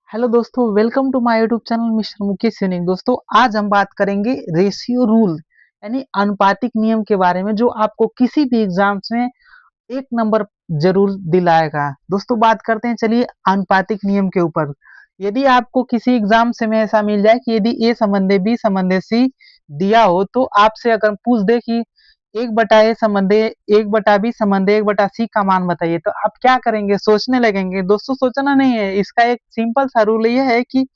Hello दोस्तों, welcome to my YouTube channel mister Mukesh Sainik. दोस्तों, आज हम बात करेंगे रेशियो रूल यानी अनुपातिक नियम के बारे में, जो आपको किसी भी एग्जाम्स में एक नंबर जरूर दिलाएगा। दोस्तों, बात करते हैं, चलिए अनुपातिक नियम के ऊपर। यदि आपको किसी एग्जाम से में ऐसा मिल जाए कि यदि ए संबंधे बी संबंधे सी दिया हो, तो आपसे अगर पूछ दे कि एक बटा ए संबंधे एक बटा बी संबंधे एक बटा सी का मान बताइए, तो आप क्या करेंगे? सोचने लगेंगे। दोस्तों, सोचना नहीं है, इसका एक सिंपल सा रूल ये है कि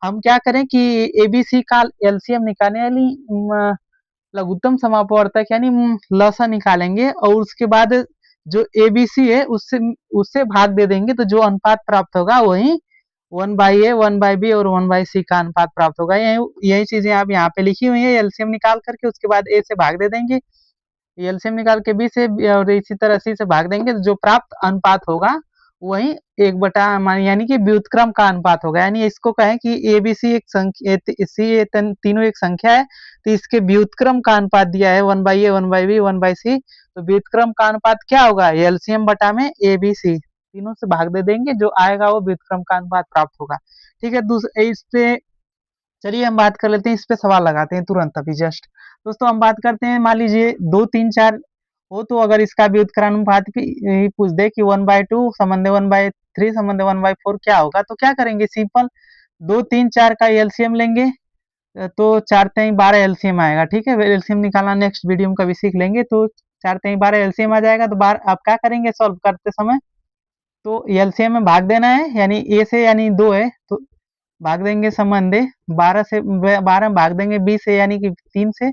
हम क्या करें कि एबीसी का एलसीएम निकालने वाली लघुत्तम समापवर्तक यानी लसा निकालेंगे, और उसके बाद जो एबीसी है उससे उससे भाग दे देंगे, तो जो अनुपात प्राप्त होगा वही 1/a 1/b और 1/c का अनुपात प्राप्त होगा। यही चीजें आप यहाँ पे लिखी हुई है। एलसीएम निकाल करके उसके बाद ए से भाग दे देंगे, एलसीएम निकाल के बी से और इसी तरह सी से भाग देंगे, तो जो प्राप्त अनुपात होगा वही एक बटा यानी कि व्युत्क्रम का अनुपात होगा। यानी इसको कहें कि ए बी सी एक संख्या, सी तीनों एक संख्या है, तो इसके व्युत्क्रम का अनुपात दिया है 1/a 1/b 1/c। तो व्युत्क्रम का अनुपात क्या होगा? एलसीएम बटा में ए बी सी, तीनों से भाग दे देंगे, जो आएगा वो व्युत्क्रम का अनुपात प्राप्त होगा। ठीक है, दूसरे इस पे चलिए हम बात कर लेते हैं, इस पे सवाल लगाते हैं तुरंत अभी जस्ट। दोस्तों, हम बात करते हैं, मान लीजिए 2 3 4 हो, तो अगर इसका व्युत्क्रमानुपात पूछ दे कि 1/2 संबंधे 1/3 संबंधे 1/4 क्या होगा, तो क्या करेंगे? सिंपल 2 3 4 का एलसीएम लेंगे, तो 4 3 12 एलसीएम आएगा। ठीक है, एलसीएम निकालना नेक्स्ट वीडियो में कभी सीख लेंगे। तो 4 3 12 एलसीएम आ जाएगा, तो बार आप क्या करेंगे सॉल्व करते समय? तो एलसीएम में भाग देना है, यानी ए से यानी 2 है तो भाग देंगे संबंधे 12 से, 12 में भाग देंगे बी से यानी कि 3 से,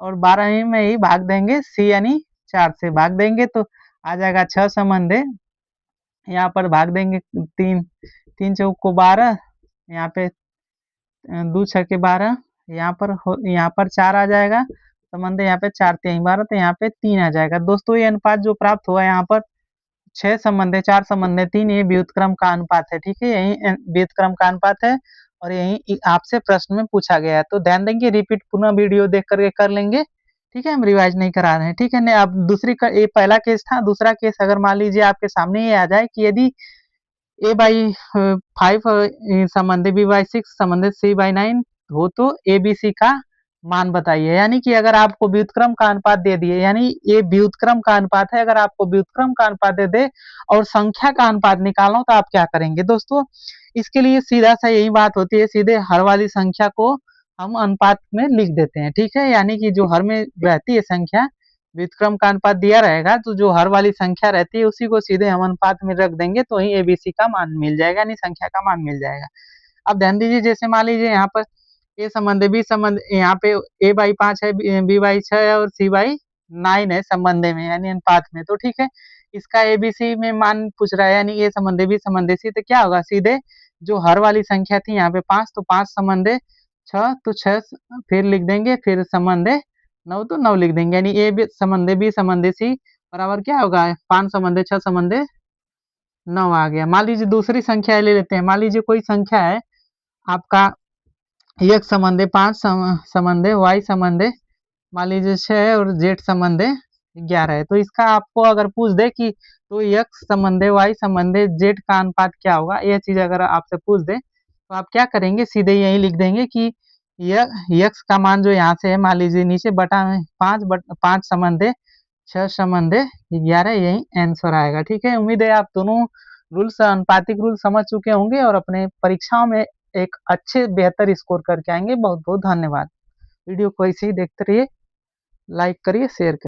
और 12 में ही भाग देंगे सी यानी 4 से भाग देंगे, तो आ जाएगा 6 संबंधे। यहाँ पर भाग देंगे 3, 3 चौक को 12, यहाँ पे 2 छके 12, यहाँ पर 4 आ जाएगा संबंधे, यहाँ पे 4 3 12, तो यहाँ पे 3 आ जाएगा। दोस्तों, ये अनुपात जो प्राप्त हुआ यहाँ पर 6 संबंधे 4 संबंधे 3, ये व्युत्क्रम का अनुपात है। ठीक है, यही व्युत्क्रम का अनुपात है, और यही आपसे प्रश्न में पूछा गया है। तो ध्यान देंगे, रिपीट पुनः वीडियो देख करके कर लेंगे। ठीक है, हम रिवाइज नहीं करा रहे हैं। ठीक है, नहीं अब दूसरी का, ये पहला केस था। दूसरा केस अगर मान लीजिए आपके सामने ये आ जाए कि यदि a/5 संबंधी b/6 संबंधित c/9 हो, तो abc का मान बताइए। यानी कि अगर आपको व्युत्क्रम का अनुपात दे दिए, यानी ये व्युत्क्रम का अनुपात है, अगर आपको व्युत्क्रम का अनुपात दे दे और संख्या का अनुपात निकालना हो, तो आप क्या करेंगे? दोस्तों, इसके लिए सीधा सा यही बात होती है, सीधे हर वाली संख्या को हम अनुपात में लिख देते हैं। ठीक है, यानी कि जो हर में रहती है संख्या, व्युत्क्रम का अनुपात दिया रहेगा, तो जो हर वाली संख्या रहती है उसी को सीधे हम अनुपात में रख देंगे, तो वही एबीसी का मान मिल जाएगा, यानी संख्या का मान मिल जाएगा। अब ध्यान दीजिए, जैसे मान लीजिए यहाँ पर ए संबंध है बी संबंध, यहाँ पे a/5 है, b/6 है और c/9 है संबंधे में यानी अनुपात में। तो ठीक है, इसका एबीसी में मान पूछ रहा है, यानी ए संबंधे बी संबंधे सी, तो क्या होगा? सीधे जो हर वाली संख्या थी यहाँ पे 5, तो 5 संबंधे 6, तो 6 फिर लिख देंगे, फिर संबंधे 9, तो 9 लिख देंगे, यानी ए संबंधे बी संबंधे सी बराबर क्या होगा? 5 संबंधे 6 संबंधे 9 आ गया। मान लीजिए दूसरी संख्या ले लेते हैं। मान लीजिए कोई संख्या है आपका x संबंधे 5 संबंधे y संबंधे मान लीजिए 6 है, और z संबंधे 11 है। तो इसका आपको अगर पूछ दे कि तो x संबंधे y संबंधे z का अनुपात क्या होगा, यह चीज अगर आपसे पूछ दे, तो आप क्या करेंगे? सीधे यही लिख देंगे कि यह x का मान जो यहाँ से है, मान लीजिए नीचे बटा में 5 संबंधे 6 संबंधे 11, यही आंसर आएगा। ठीक है, उम्मीद है आप दोनों रूल्स, अनुपातिक रूल समझ चुके होंगे और अपने परीक्षाओं में एक अच्छे बेहतर स्कोर करके आएंगे। बहुत बहुत धन्यवाद। वीडियो को ऐसे ही देखते रहिए, लाइक करिए, शेयर करिए।